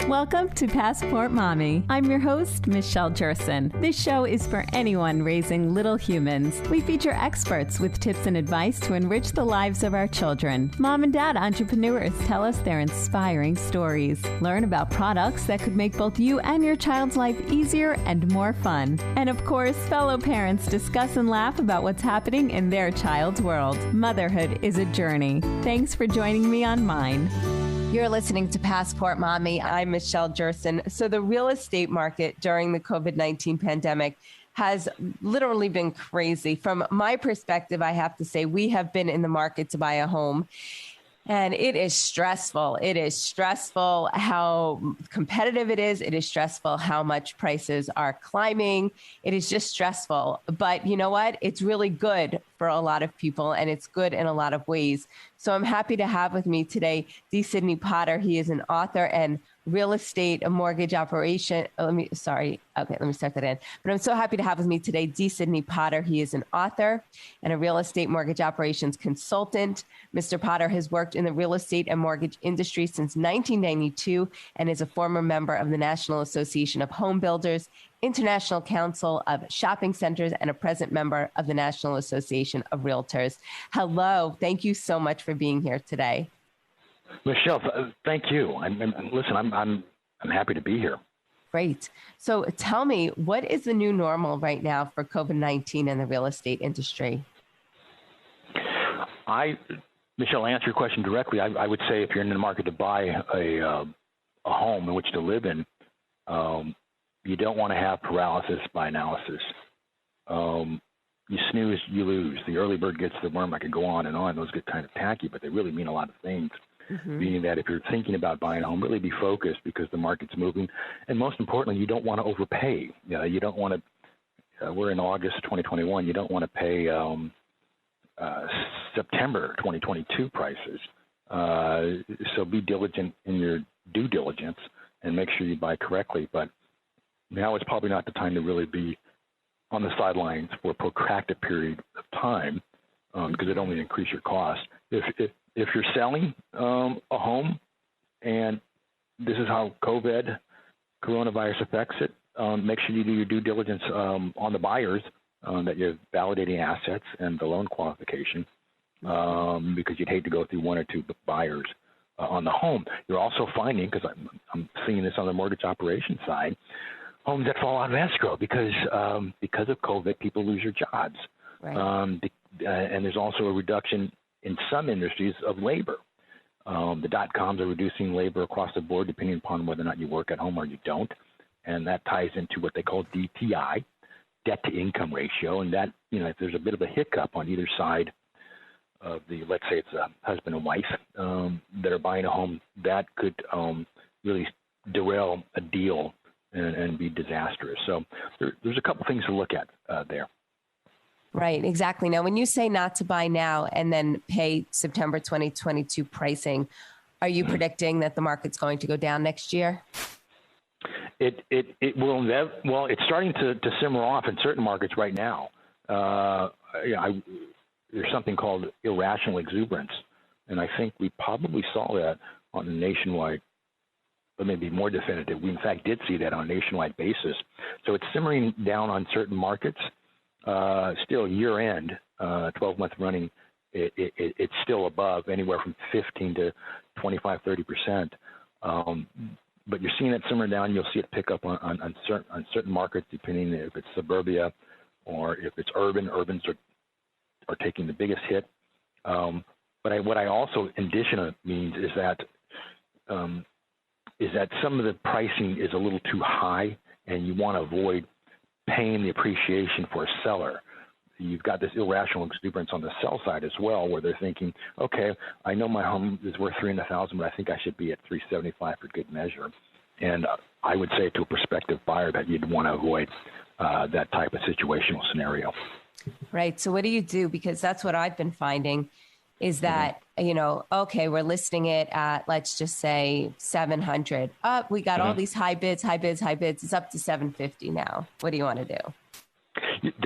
Welcome to Passport Mommy. I'm your host, Michelle Jerson. This show is for anyone raising little humans. We feature experts with tips and advice to enrich the lives of our children. Mom and dad entrepreneurs tell us their inspiring stories. Learn about products that could make both you and your child's life easier and more fun. And of course, fellow parents discuss and laugh about what's happening in their child's world. Motherhood is a journey. Thanks for joining me on mine. You're listening to Passport Mommy. I'm Michelle Jerson. So the real estate market during the COVID-19 pandemic has literally been crazy. From my perspective, I have to say we have been in the market to buy a home. And it is stressful. It is stressful how competitive it is. It is stressful how much prices are climbing. It is just stressful. But you know what? It's really good for a lot of people, and it's good in a lot of ways. So I'm happy to have with me today Sidney Potter. He is an author and real estate mortgage operation. Let me start that in. But I'm so happy to have with me today Sidney Potter. He is an author and a real estate mortgage operations consultant. Mr. Potter has worked in the real estate and mortgage industry since 1992 and is a former member of the National Association of Home Builders, International Council of Shopping Centers, and a present member of the National Association of Realtors. Hello. Thank you so much for being here today. Michelle, thank you. I'm happy to be here. Great. So tell me, what is the new normal right now for COVID-19 in the real estate industry? Michelle, answer your question directly. I would say if you're in the market to buy a home in which to live in, you don't want to have paralysis by analysis. You snooze, you lose. The early bird gets the worm. I could go on and on. Those get kind of tacky, but they really mean a lot of things. Mm-hmm. Meaning that if you're thinking about buying a home, really be focused because the market's moving. And most importantly, you don't want to overpay. You don't want to, we're in August 2021, you don't want to pay September 2022 prices. So be diligent in your due diligence and make sure you buy correctly. But now is probably not the time to really be on the sidelines for a protracted period of time because it only increases your cost. If you're selling a home and this is how coronavirus affects it, make sure you do your due diligence on the buyers, that you're validating assets and the loan qualification because you'd hate to go through one or two buyers on the home. You're also finding, because I'm seeing this on the mortgage operation side, homes that fall out of escrow because of COVID, people lose their jobs. Right. And there's also a reduction in some industries of labor. The dot-coms are reducing labor across the board depending upon whether or not you work at home or you don't. And that ties into what they call DTI, debt-to-income ratio. And that, if there's a bit of a hiccup on either side of let's say it's a husband and wife that are buying a home, that could really derail a deal and be disastrous. So there's a couple things to look at there. Right, exactly. Now, when you say not to buy now and then pay September 2022 pricing, are you predicting that the market's going to go down next year? It will. Well, it's starting to simmer off in certain markets right now. There's something called irrational exuberance, and I think we probably saw that on a nationwide, but maybe more definitive. We, in fact, did see that on a nationwide basis. So it's simmering down on certain markets. Still year-end, 12-month running, it's still above anywhere from 15 to 25, 30%. But you're seeing it simmer down. You'll see it pick up on certain markets, depending if it's suburbia or if it's urban. Urbans are taking the biggest hit. But what I also addition means is that some of the pricing is a little too high, and you want to avoid paying the appreciation for a seller. You've got this irrational exuberance on the sell side as well, where they're thinking, okay, I know my home is worth $300,000, but I think I should be at $375 for good measure. And I would say to a prospective buyer that you'd want to avoid that type of situational scenario. Right. So what do you do? Because that's what I've been finding is that, okay, we're listing it at, let's just say 700. We got all these high bids. It's up to 750 now. What do you want to do?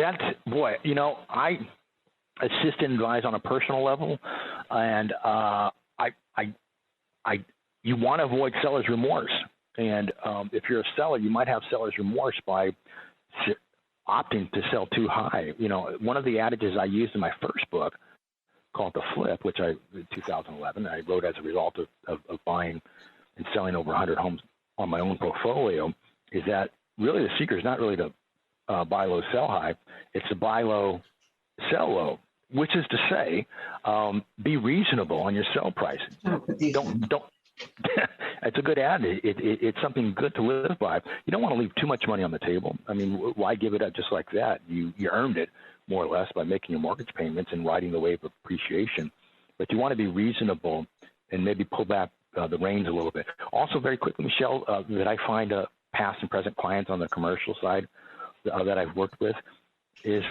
I assist and advise on a personal level, and you want to avoid seller's remorse. And if you're a seller, you might have seller's remorse by opting to sell too high. You know, one of the adages I used in my first book, called The Flip, which in 2011, I wrote as a result of buying and selling over 100 homes on my own portfolio, is that really the secret is not really to buy low, sell high. It's to buy low, sell low, which is to say, be reasonable on your sell price. Don't. It's a good adage. It's something good to live by. You don't want to leave too much money on the table. I mean, why give it up just like that? You earned it more or less by making your mortgage payments and riding the wave of appreciation. But you want to be reasonable and maybe pull back the reins a little bit. Also, very quickly, Michelle, that I find past and present clients on the commercial side that I've worked with is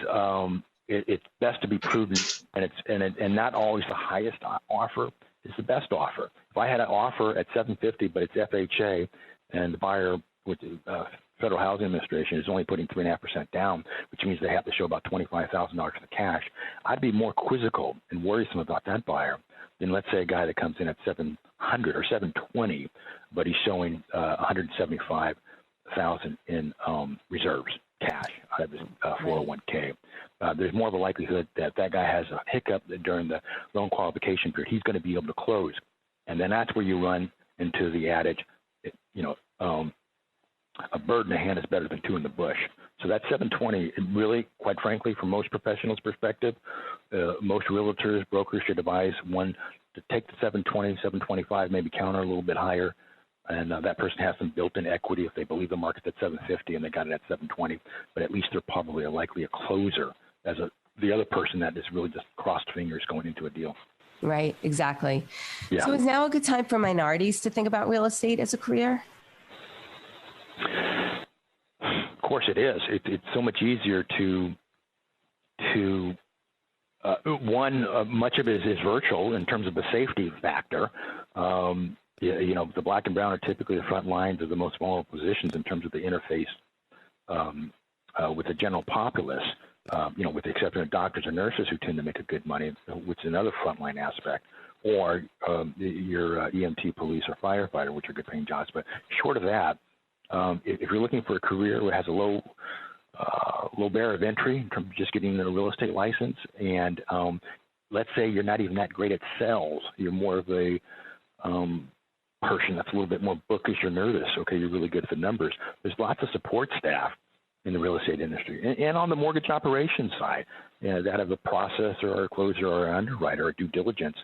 it's best to be prudent, and not always the highest offer is the best offer. If I had an offer at $750, but it's FHA, and the buyer with the Federal Housing Administration is only putting 3.5% down, which means they have to show about $25,000 for the cash, I'd be more quizzical and worrisome about that buyer than, let's say, a guy that comes in at $700 or $720, but he's showing $175,000 in reserves, cash out of his 401k. There's more of a likelihood that that guy has a hiccup during the loan qualification period. He's going to be able to close. And then that's where you run into the adage, a bird in the hand is better than two in the bush. So that 720, it really, quite frankly, from most professionals' perspective, most realtors, brokers should advise one to take the 720, 725, maybe counter a little bit higher. And that person has some built-in equity if they believe the market's at 750 and they got it at 720. But at least they're probably likely a closer as the other person that is really just crossed fingers going into a deal. Right, exactly. Yeah. So is now a good time for minorities to think about real estate as a career? Of course it is. It's so much easier to much of it is virtual in terms of the safety factor. The black and brown are typically the front lines of the most vulnerable positions in terms of the interface with the general populace, with the exception of doctors and nurses who tend to make a good money, which is another frontline aspect, or your EMT, police, or firefighter, which are good paying jobs. But short of that, if you're looking for a career that has a low barrier of entry in terms of just getting a real estate license, and let's say you're not even that great at sales, you're more of a person that's a little bit more bookish or nervous, okay, you're really good at the numbers. There's lots of support staff in the real estate industry. And on the mortgage operations side, that of a processor or a closer or an underwriter or due diligence,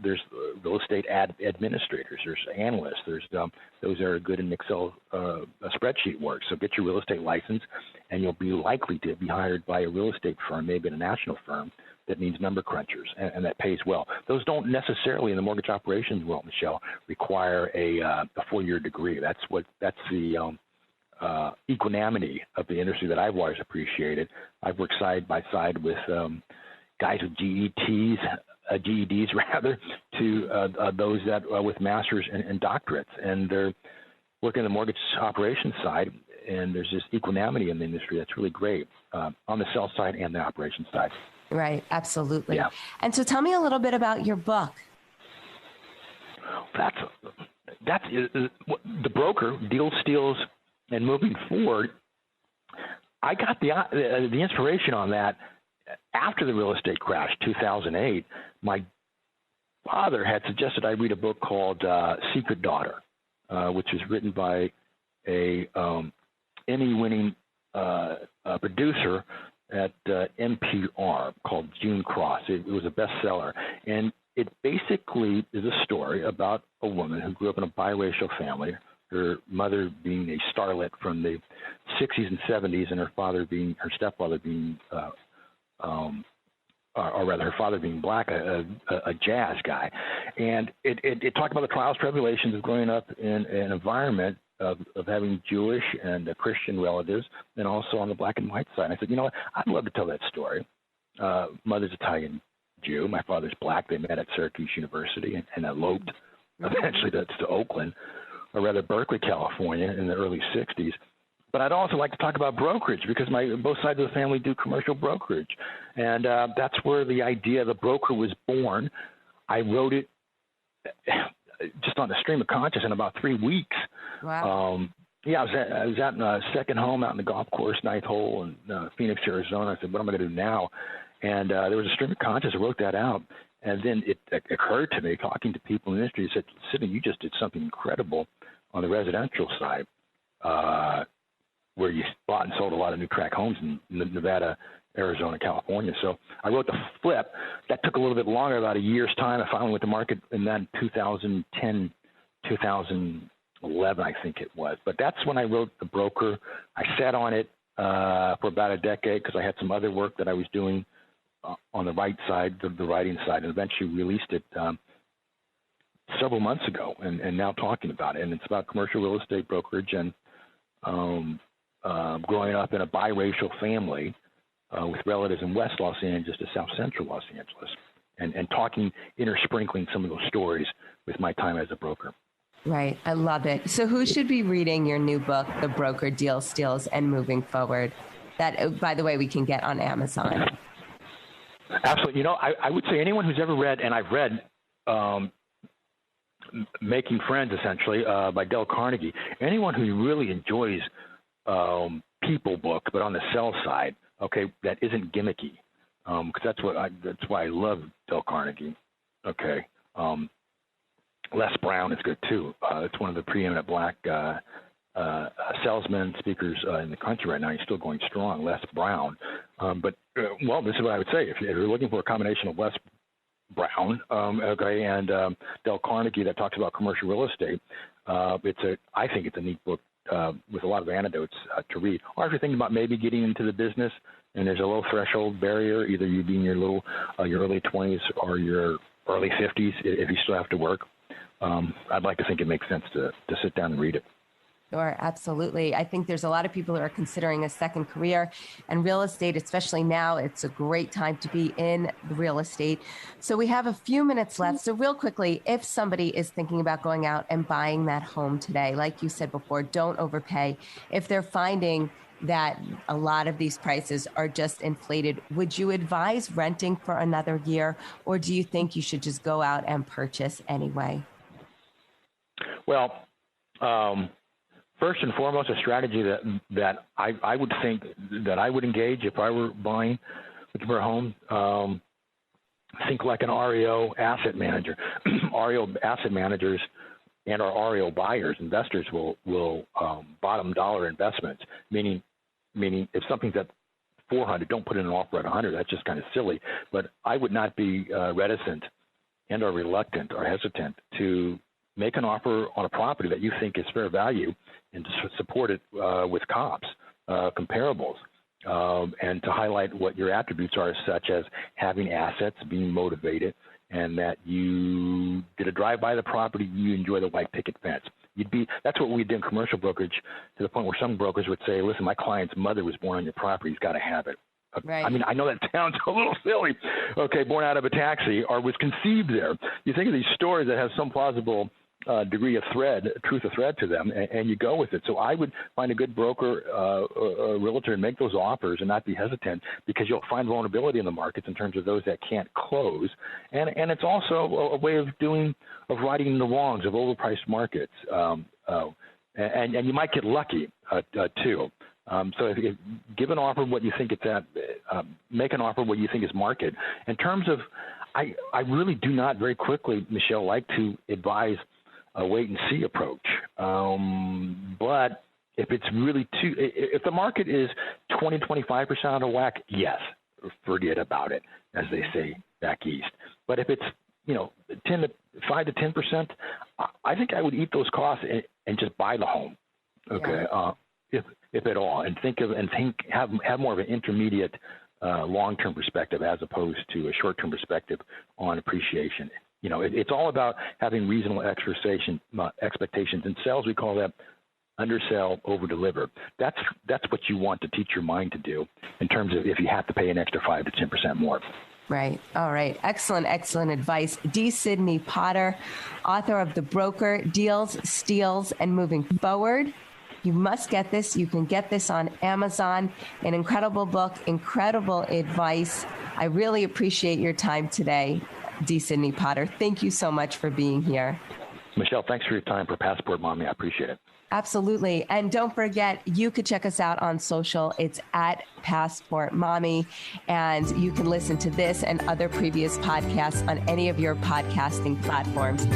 there's real estate administrators, there's analysts, there's those that are good in Excel spreadsheet work. So get your real estate license, and you'll be likely to be hired by a real estate firm, maybe a national firm, that needs number crunchers and that pays well. Those don't necessarily, in the mortgage operations world, Michelle, require a 4-year degree. That's the equanimity of the industry that I've always appreciated. I've worked side by side with guys with GEDs rather, to those that with masters and doctorates, and they're working the mortgage operations side, and there's this equanimity in the industry that's really great on the sell side and the operations side. Right, absolutely. Yeah. And so tell me a little bit about your book. That's the broker, Deals, Steals, and Moving Forward. I got the inspiration on that after the real estate crash, 2008. My father had suggested I read a book called Secret Daughter, which was written by a Emmy-winning producer at NPR called June Cross. It was a bestseller, and it basically is a story about a woman who grew up in a biracial family, her mother being a starlet from the 60s and 70s, and her stepfather being or rather her father being black, a jazz guy. And it talked about the trials, tribulations of growing up in an environment of having Jewish and Christian relatives, and also on the black and white side. And I said, you know what, I'd love to tell that story. Mother's Italian Jew. My father's black. They met at Syracuse University and eloped eventually to Oakland, or rather Berkeley, California in the early 60s. But I'd also like to talk about brokerage, because both sides of the family do commercial brokerage. And that's where the idea of the broker was born. I wrote it just on the stream of consciousness in about 3 weeks. Wow. Yeah, I was at a second home out in the golf course, ninth hole in Phoenix, Arizona. I said, what am I going to do now? And there was a stream of consciousness. I wrote that out. And then it occurred to me, talking to people in the industry, said, Sidney, you just did something incredible on the residential side, where you bought and sold a lot of new tract homes in Nevada, Arizona, California. So I wrote the flip. That took a little bit longer, about a year's time. I finally went to market in that 2010, 2011, I think it was. But that's when I wrote The Broker. I sat on it for about a decade because I had some other work that I was doing on the right side, the writing side, and eventually released it several months ago, and now talking about it. And it's about commercial real estate brokerage and growing up in a biracial family with relatives in West Los Angeles to South Central Los Angeles, and talking, intersprinkling some of those stories with my time as a broker. Right. I love it. So who should be reading your new book, The Broker, Deals, Steals, and Moving Forward? That, by the way, we can get on Amazon. Absolutely. You know, I would say anyone who's ever read, and I've read Making Friends, essentially, by Dale Carnegie, anyone who really enjoys people book, but on the sell side, okay, that isn't gimmicky, because that's why I love Dale Carnegie. Okay. Les Brown is good, too. It's one of the preeminent black salesmen, speakers in the country right now. He's still going strong, Les Brown. Well, this is what I would say. If you're looking for a combination of Les Brown, okay, and Dale Carnegie that talks about commercial real estate, I think it's a neat book with a lot of anecdotes to read. Or if you're thinking about maybe getting into the business and there's a low threshold barrier, either you being your early 20s or your early 50s, if you still have to work, I'd like to think it makes sense to sit down and read it. Sure, absolutely. I think there's a lot of people who are considering a second career, and real estate, especially now, it's a great time to be in the real estate. So we have a few minutes left. So real quickly, if somebody is thinking about going out and buying that home today, like you said before, don't overpay. If they're finding that a lot of these prices are just inflated, would you advise renting for another year, or do you think you should just go out and purchase anyway? Well, first and foremost, a strategy that I would think that I would engage if I were buying a home, think like an REO asset manager. REO asset managers and our REO buyers, investors will bottom dollar investments, meaning if something's at 400, don't put in an offer at 100. That's just kind of silly. But I would not be reticent and or reluctant or hesitant to make an offer on a property that you think is fair value and to support it with comps, comparables, and to highlight what your attributes are, such as having assets, being motivated, and that you did a drive-by the property, you enjoy the white picket fence. That's what we did in commercial brokerage, to the point where some brokers would say, listen, my client's mother was born on your property, he's got to have it. Right. I mean, I know that sounds a little silly, okay, born out of a taxi or was conceived there. You think of these stories that have some plausible degree of truth of thread to them, and you go with it. So I would find a good broker or realtor and make those offers and not be hesitant, because you'll find vulnerability in the markets in terms of those that can't close. And it's also a way of righting the wrongs of overpriced markets. And you might get lucky too. So if give an offer what you think it's at, make an offer what you think is market. In terms of, I really do not very quickly, Michelle, like to advise a wait and see approach. But if it's really if the market is 20, 25% out of whack, yes, forget about it, as they say back east. But if it's 5 to 10%, I think I would eat those costs and just buy the home. Okay, yeah. If at all, and have more of an intermediate long-term perspective as opposed to a short-term perspective on appreciation. It's all about having reasonable expectations. In sales, we call that undersell, over-deliver. That's what you want to teach your mind to do in terms of if you have to pay an extra 5 to 10% more. Right. All right. Excellent advice. D. Sidney Potter, author of The Broker, Deals, Steals, and Moving Forward. You must get this. You can get this on Amazon. An incredible book, incredible advice. I really appreciate your time today, D. Sidney Potter. Thank you so much for being here. Michelle, thanks for your time for Passport Mommy. I appreciate it. Absolutely. And don't forget, you could check us out on social. It's at Passport Mommy. And you can listen to this and other previous podcasts on any of your podcasting platforms.